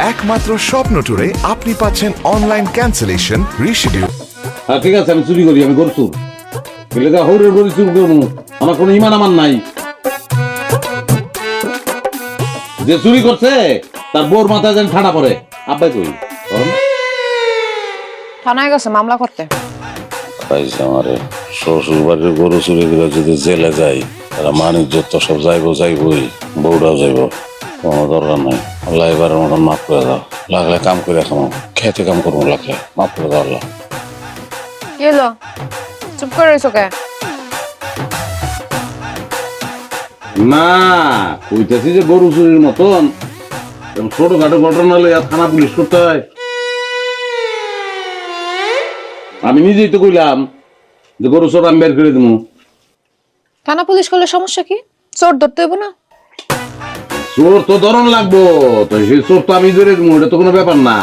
একমাত্র স্বপ্ন ট্যুরে আপনি পাচ্ছেন অনলাইন ক্যান্সেলেশন, রিশিডিউল। হ্যাঁ ঠিক আছে, আমি চুরি করি, আমি গরু চুর এলাকা হৌরের গরু চুর করবো, আমার কোনো ইমান আমার নাই। যে চুরি করছে তার বোর মাথায় যেন ঠাডা পড়ে। আব্বাই কই থানায় গেছে মামলা করতে। আমারে শ্বশুর বাড়ির গরু চুরি করে যদি জেলে যাই, তারা মানিক যত সব যাইবই, বউটাও যাইব, কোনো দরকার নাই। আল্লাহ এবারের মতন মাফ করে দাও, লাগলে কাম করে খামো, খেতে কাম করবো, লাগলে মাফ করে দাও আল্লাহ। কি হলো, চুপ করে রইছো কে? না কইতেছি যে গরু চুরির মতন ছোটখাটো ঘটনা হলে থানা পুলিশ করতে হয়। আমি নিজেই তো কইলাম যে গরু চোর আমি বের করে দেবো। থানা পুলিশ করলে সমস্যা কি? চোর ধরতে হইব না? চোর তো ধরন লাগবো, তো সেই চোর তো আমি ধরে দেবো, এটা তো কোনো ব্যাপার না।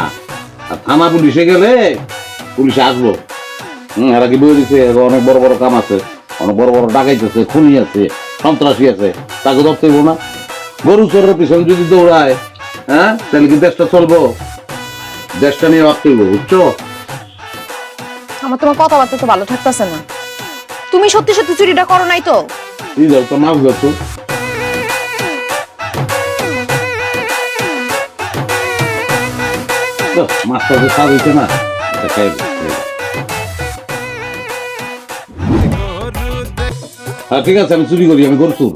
আর থানা পুলিশে গেলে পুলিশে আসবো। এরা কি বই দিচ্ছে অনেক বড় বড় কাম আছে, অনেক বড় বড় ডাকাইত আছে, খুনি আছে, সন্ত্রাসী আছে, তাকে ধরতে হইব না? গরু চোরের পিছনে যদি দৌড়ায়, হ্যাঁ তাহলে কি দেশটা চলবো? দেশটা নিয়ে ভাবতে হইব, বুঝছো? আমার তোমার কথাবার্তা তো ভালো থাকতেছে না। তুমি সত্যি সত্যি চুরিটা করো নাই তো? এই যাও তো মাছ যাচ্ছ, মাছটা যে স্বাদ হইছে না, হ্যাঁ ঠিক আছে, আমি চুরি করি, আমি গরু চুর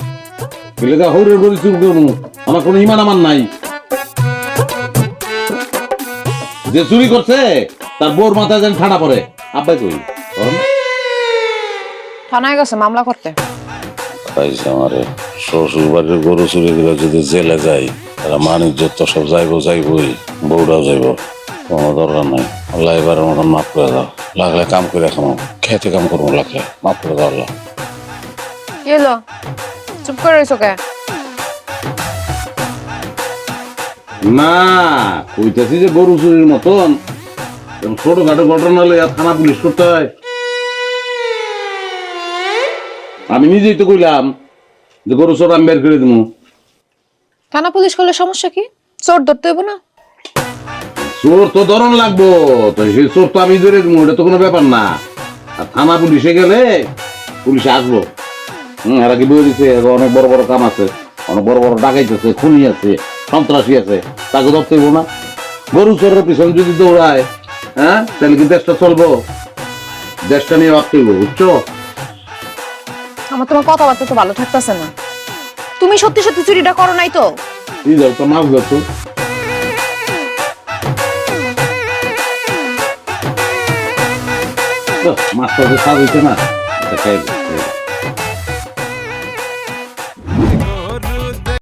এলাকা হৌরের গরু চুর করবো, আমার কোনো ইমান আমার নাই। যে চুরি করছে তার বোর মাথায় যেন ঠাডা পড়ে। আব্বাই কই থানায় গেছে মামলা করতে। আমারে শ্বশুর বাড়ির গরু চুরি করে যদি জেলে যাই, তারা মানিক যত সব যাইবই, বউটাও যাইব, কোনো দরকার নাই। আল্লাহ এবারের মতন মাফ করে দাও, লাগলে কাম করে খামো, খেতে কাম করবো, লাগলে মাফ করে দাও আল্লাহ। কি হলো, চুপ করে রইছো কে? না কইতেছি যে গরু চুরির মতন ছোটখাটো ঘটনা হলে থানা পুলিশ করতে হয়। আমি নিজেই তো কইলাম যে গরু চোর আমি বের করে দেবো। থানা পুলিশ করলে সমস্যা কি? চোর ধরতে হইব না? চোর তো ধরন লাগবো, তো সেই চোর তো আমি ধরে দেবো, এটা তো কোনো ব্যাপার না। আর থানা পুলিশে গেলে পুলিশে আসবো। এরা কি বই দিচ্ছে অনেক বড় বড় কাম আছে, অনেক বড় বড় ডাকাইত আছে, খুনি আছে, সন্ত্রাসী আছে, তাকে ধরতে হইব না? গরু চোরের পিছনে যদি দৌড়ায়, হ্যাঁ তাহলে কি দেশটা চলবো? দেশটা নিয়ে ভাবতে হইব, বুঝছো? আমার তোমার কথাবার্তা তো ভালো থাকতেছে না। তুমি সত্যি সত্যি চুরিটা করো নাই তো? এই যাও তো মাছ যাচ্ছ, মাছটা যে স্বাদ হইছে না, এটা খাইবে।